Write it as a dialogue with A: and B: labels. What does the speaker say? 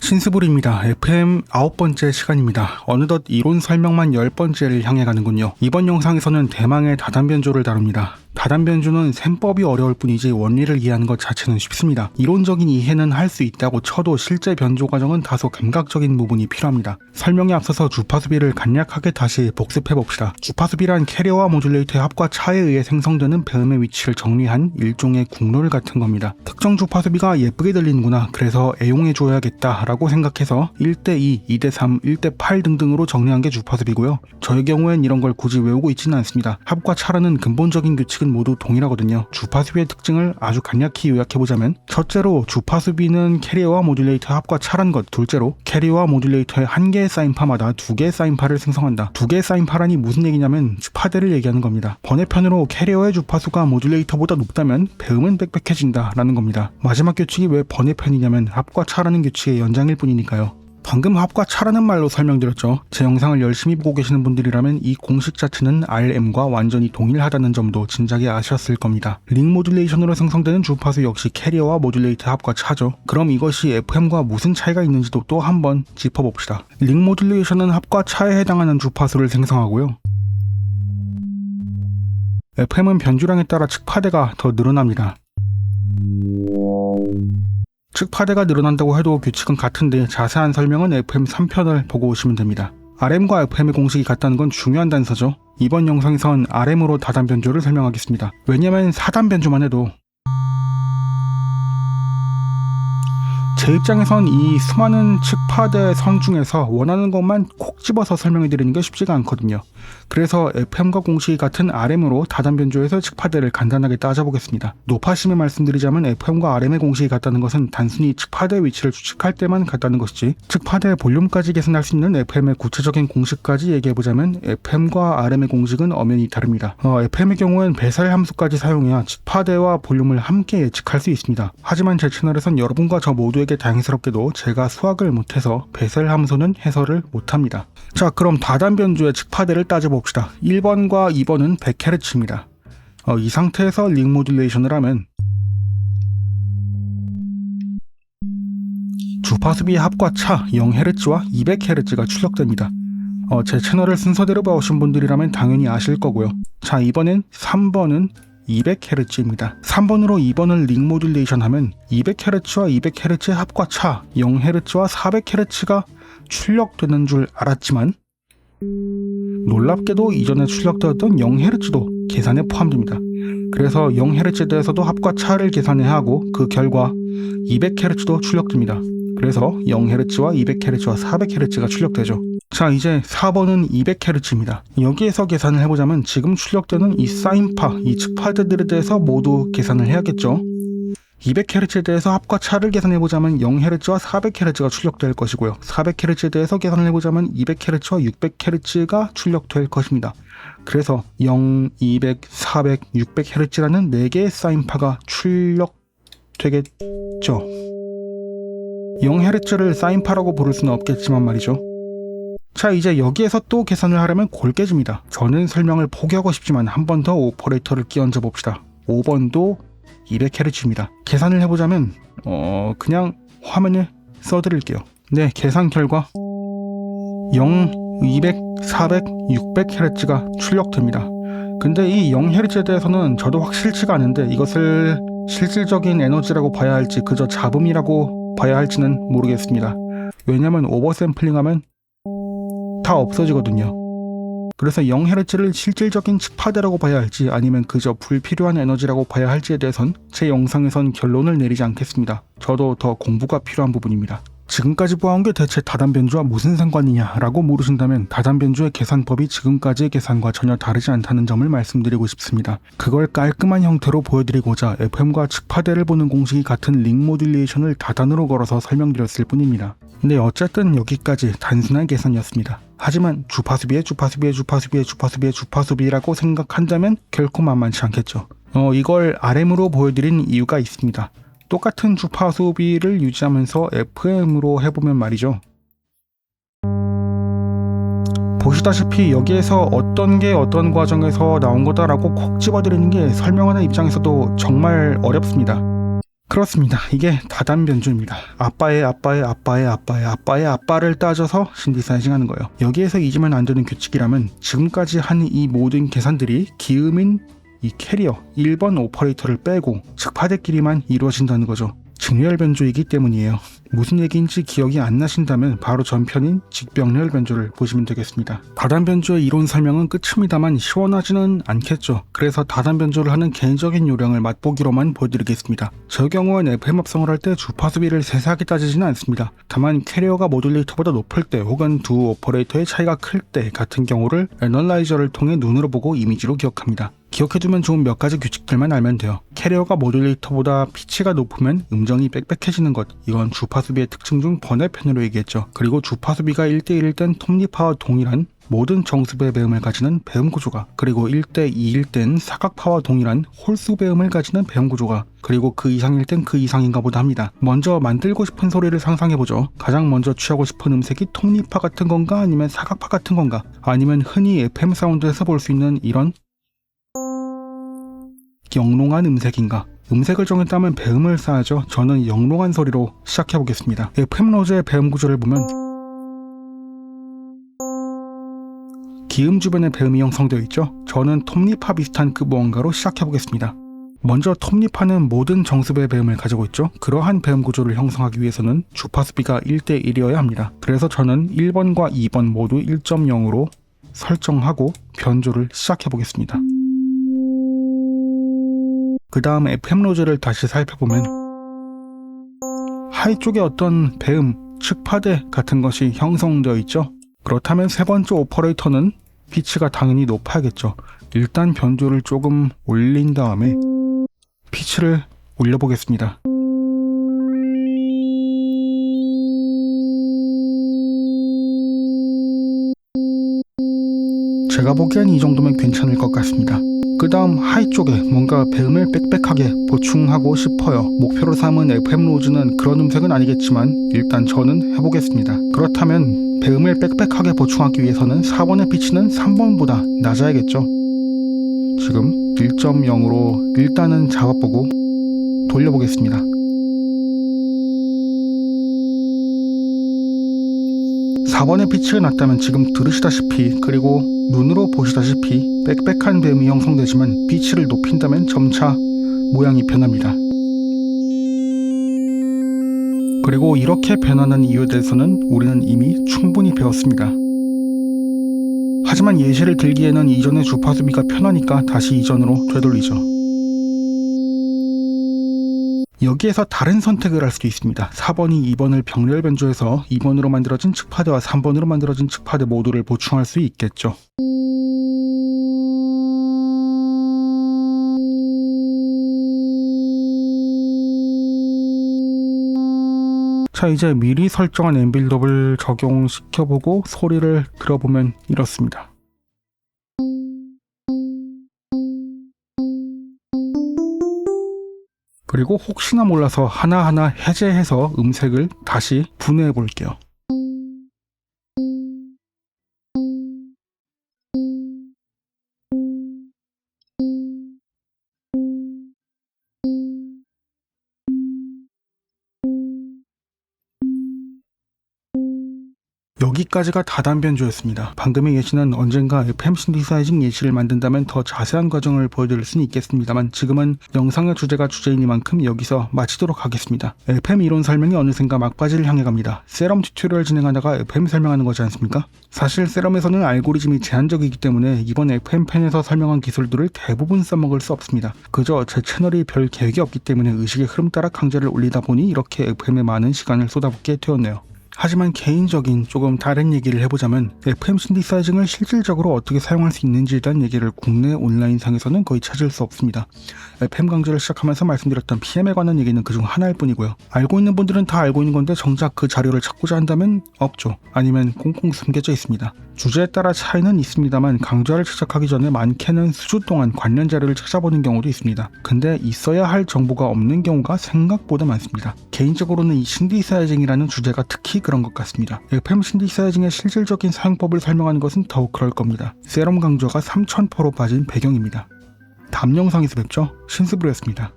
A: 신스불입니다. FM 9번째 시간입니다. 어느덧 이론 설명만 10번째를 향해 가는군요. 이번 영상에서는 대망의 다단변조를 다룹니다. 다단변조는 셈법이 어려울 뿐이지 원리를 이해하는 것 자체는 쉽습니다. 이론적인 이해는 할 수 있다고 쳐도 실제 변조 과정은 다소 감각적인 부분이 필요합니다. 설명에 앞서서 주파수비를 간략하게 다시 복습해봅시다. 주파수비란 캐리어와 모듈레이터의 합과 차에 의해 생성되는 배음의 위치를 정리한 일종의 국룰 같은 겁니다. 특정 주파수비가 예쁘게 들리는구나, 그래서 애용해줘야겠다 라고 생각해서 1대2, 2대3, 1대8 등등으로 정리한 게 주파수비고요. 저의 경우엔 이런 걸 굳이 외우고 있지는 않습니다. 합과 차라는 근본적인 규칙은 모두 동일하거든요. 주파수비의 특징을 아주 간략히 요약해보자면, 첫째로 주파수비는 캐리어와 모듈레이터의 합과 차란 것, 둘째로 캐리어와 모듈레이터의 한 개의 사인파마다 두 개의 사인파를 생성한다. 두 개의 사인파라니 무슨 얘기냐면 파대를 얘기하는 겁니다. 번외편으로 캐리어의 주파수가 모듈레이터보다 높다면 배음은 빽빽해진다 라는 겁니다. 마지막 규칙이 왜 번외편이냐면 합과 차라는 규칙의 연장일 뿐이니까요. 방금 합과 차라는 말로 설명드렸죠. 제 영상을 열심히 보고 계시는 분들이라면 이 공식 자체는 RM과 완전히 동일하다는 점도 진작에 아셨을 겁니다. 링 모듈레이션으로 생성되는 주파수 역시 캐리어와 모듈레이터 합과 차죠. 그럼 이것이 FM과 무슨 차이가 있는지도 또 한번 짚어봅시다. 링 모듈레이션은 합과 차에 해당하는 주파수를 생성하고요. FM은 변주량에 따라 측파대가 더 늘어납니다. 측파대가 늘어난다고 해도 규칙은 같은데 자세한 설명은 FM 3편을 보고 오시면 됩니다. RM과 FM의 공식이 같다는 건 중요한 단서죠. 이번 영상에선 RM으로 다단변조를 설명하겠습니다. 왜냐면 4단변조만 해도 제 입장에선 이 수많은 측파대 선 중에서 원하는 것만 콕 집어서 설명해드리는 게 쉽지가 않거든요. 그래서 FM과 공식이 같은 RM으로 다단변조에서 측파대를 간단하게 따져보겠습니다. 높아심에 말씀드리자면 FM과 RM의 공식이 같다는 것은 단순히 측파대 위치를 추측할 때만 같다는 것이지, 측파대 볼륨까지 계산할 수 있는 FM의 구체적인 공식까지 얘기해보자면 FM과 RM의 공식은 엄연히 다릅니다. FM의 경우엔 베셀 함수까지 사용해야 측파대와 볼륨을 함께 예측할 수 있습니다. 하지만 제 채널에선 여러분과 저 모두에게 다행스럽게도 제가 수학을 못해서 베셀 함수는 해설을 못합니다. 자, 그럼 다단변조의 측파대를 따져봅시다. 1번과 2번은 100Hz입니다. 이 상태에서 링 모듈레이션을 하면 주파수비의 합과 차 0Hz와 200Hz가 출력됩니다. 제 채널을 순서대로 봐오신 분들이라면 당연히 아실 거고요. 자, 이번엔 3번은 200Hz입니다. 3번으로 2번을 링 모듈레이션 하면 200Hz와 200Hz의 합과 차 0Hz와 400Hz가 출력되는 줄 알았지만 놀랍게도 이전에 출력되었던 0Hz도 계산에 포함됩니다. 그래서 0Hz에 대해서도 합과 차를 계산해야 하고 그 결과 200Hz도 출력됩니다. 그래서 0Hz와 200Hz와 400Hz가 출력되죠. 자, 이제 4번은 200Hz입니다. 여기에서 계산을 해보자면 지금 출력되는 이 사인파, 이 측파대들에 대해서 모두 계산을 해야겠죠. 200Hz에 대해서 합과 차를 계산해보자면 0Hz와 400Hz가 출력될 것이고요. 400Hz에 대해서 계산을 해보자면 200Hz와 600Hz가 출력될 것입니다. 그래서 0, 200, 400, 600Hz라는 4개의 사인파가 출력되겠죠. 0Hz를 사인파라고 부를 수는 없겠지만 말이죠. 자, 이제 여기에서 또 계산을 하려면 골 깨집니다. 저는 설명을 포기하고 싶지만 한 번 더 오퍼레이터를 끼얹어 봅시다. 5번도 200Hz입니다. 계산을 해보자면 그냥 화면에 써드릴게요. 네, 계산 결과 0, 200, 400, 600Hz가 출력됩니다. 근데 이 0Hz에 대해서는 저도 확실치가 않은데 이것을 실질적인 에너지라고 봐야 할지 그저 잡음이라고 봐야 할지는 모르겠습니다. 왜냐면 오버샘플링하면 다 없어지거든요. 그래서 0Hz를 실질적인 측파대라고 봐야 할지 아니면 그저 불필요한 에너지라고 봐야 할지에 대해선 제 영상에선 결론을 내리지 않겠습니다. 저도 더 공부가 필요한 부분입니다. 지금까지 보아온 게 대체 다단변조와 무슨 상관이냐라고 물으신다면 다단변조의 계산법이 지금까지의 계산과 전혀 다르지 않다는 점을 말씀드리고 싶습니다. 그걸 깔끔한 형태로 보여드리고자 FM과 측파대를 보는 공식이 같은 링 모듈레이션을 다단으로 걸어서 설명드렸을 뿐입니다. 근데 어쨌든 여기까지 단순한 계산이었습니다. 하지만 주파수비라고 생각한다면 결코 만만치 않겠죠. 이걸 RM으로 보여드린 이유가 있습니다. 똑같은 주파수비를 유지하면서 FM으로 해보면 말이죠. 보시다시피 여기에서 어떤 게 어떤 과정에서 나온 거다라고 콕 집어드리는 게 설명하는 입장에서도 정말 어렵습니다. 그렇습니다. 이게 다단 변조입니다. 아빠의 아빠의 아빠의 아빠의 아빠의 아빠를 따져서 신디사이징 하는 거예요. 여기에서 잊으면 안 되는 규칙이라면 지금까지 한 이 모든 계산들이 기음인 이 캐리어 1번 오퍼레이터를 빼고 측파대끼리만 이루어진다는 거죠. 직렬 변조이기 때문이에요. 무슨 얘기인지 기억이 안 나신다면 바로 전편인 직병렬 변조를 보시면 되겠습니다. 다단 변조의 이론 설명은 끝입니다만 시원하지는 않겠죠. 그래서 다단 변조를 하는 개인적인 요령을 맛보기로만 보여드리겠습니다. 저 경우는 FM 합성을 할 때 주파수비를 세세하게 따지지는 않습니다. 다만 캐리어가 모듈레이터보다 높을 때 혹은 두 오퍼레이터의 차이가 클 때 같은 경우를 애널라이저를 통해 눈으로 보고 이미지로 기억합니다. 기억해두면 좋은 몇 가지 규칙들만 알면 돼요. 캐리어가 모듈레이터보다 피치가 높으면 음정이 빽빽해지는 것. 이건 주파수비의 특징 중 번외편으로 얘기했죠. 그리고 주파수비가 1대1일 땐 톱니파와 동일한 모든 정수배 배음을 가지는 배음 구조가, 그리고 1대2일 땐 사각파와 동일한 홀수 배음을 가지는 배음 구조가, 그리고 그 이상일 땐 그 이상인가 보다 합니다. 먼저 만들고 싶은 소리를 상상해보죠. 가장 먼저 취하고 싶은 음색이 톱니파 같은 건가 아니면 사각파 같은 건가, 아니면 흔히 FM 사운드에서 볼 수 있는 이런 영롱한 음색인가. 음색을 정했다면 배음을 쌓아죠. 저는 영롱한 소리로 시작해보겠습니다. FM 로즈의 배음 구조를 보면 기음 주변에 배음이 형성되어 있죠. 저는 톱니파 비슷한 그 무언가로 시작해보겠습니다. 먼저 톱니파는 모든 정수배 배음을 가지고 있죠. 그러한 배음 구조를 형성하기 위해서는 주파수비가 1대1이어야 합니다. 그래서 저는 1번과 2번 모두 1.0으로 설정하고 변조를 시작해보겠습니다. 그 다음 FM 로즈를 다시 살펴보면 하이 쪽에 어떤 배음, 측파대 같은 것이 형성되어 있죠. 그렇다면 세 번째 오퍼레이터는 피치가 당연히 높아야겠죠. 일단 변조를 조금 올린 다음에 피치를 올려보겠습니다. 제가 보기엔 이 정도면 괜찮을 것 같습니다. 그 다음 하이 쪽에 뭔가 배음을 빽빽하게 보충하고 싶어요. 목표로 삼은 FM 로즈는 그런 음색은 아니겠지만 일단 저는 해보겠습니다. 그렇다면 배음을 빽빽하게 보충하기 위해서는 4번의 피치는 3번보다 낮아야겠죠. 지금 1.0으로 일단은 잡아보고 돌려보겠습니다. 4번의 피치가 낮다면 지금 들으시다시피 그리고 눈으로 보시다시피 빽빽한 배음이 형성되지만 피치를 높인다면 점차 모양이 변합니다. 그리고 이렇게 변하는 이유에 대해서는 우리는 이미 충분히 배웠습니다. 하지만 예시를 들기에는 이전의 주파수비가 편하니까 다시 이전으로 되돌리죠. 여기에서 다른 선택을 할 수도 있습니다. 4번이 2번을 병렬 변조해서 2번으로 만들어진 측파대와 3번으로 만들어진 측파대 모두를 보충할 수 있겠죠. 자, 이제 미리 설정한 앰빌더블 적용시켜보고 소리를 들어보면 이렇습니다. 그리고 혹시나 몰라서 하나하나 해제해서 음색을 다시 분해해 볼게요. 여기까지가 다단 변조였습니다. 방금의 예시는 언젠가 FM 신디사이징 예시를 만든다면 더 자세한 과정을 보여드릴 수는 있겠습니다만 지금은 영상의 주제가 주제이니만큼 여기서 마치도록 하겠습니다. FM 이론 설명이 어느샌가 막바지를 향해 갑니다. 세럼 튜토리얼 진행하다가 FM 설명하는 거지 않습니까? 사실 세럼에서는 알고리즘이 제한적이기 때문에 이번 FM 펜에서 설명한 기술들을 대부분 써먹을 수 없습니다. 그저 제 채널이 별 계획이 없기 때문에 의식의 흐름 따라 강좌를 올리다 보니 이렇게 FM에 많은 시간을 쏟아붓게 되었네요. 하지만 개인적인 조금 다른 얘기를 해보자면 FM 신디사이징을 실질적으로 어떻게 사용할 수 있는지에 대한 얘기를 국내 온라인상에서는 거의 찾을 수 없습니다. FM 강좌를 시작하면서 말씀드렸던 PM에 관한 얘기는 그중 하나일 뿐이고요. 알고 있는 분들은 다 알고 있는 건데 정작 그 자료를 찾고자 한다면 없죠. 아니면 꽁꽁 숨겨져 있습니다. 주제에 따라 차이는 있습니다만 강좌를 시작하기 전에 많게는 수주 동안 관련 자료를 찾아보는 경우도 있습니다. 근데 있어야 할 정보가 없는 경우가 생각보다 많습니다. 개인적으로는 이 신디사이징이라는 주제가 특히 그런 것 같습니다. FM 신디사이징의 실질적인 사용법을 설명하는 것은 더욱 그럴 겁니다. 세럼 강좌가 3000%로 빠진 배경입니다. 다음 영상에서 뵙죠. 신스브루였습니다.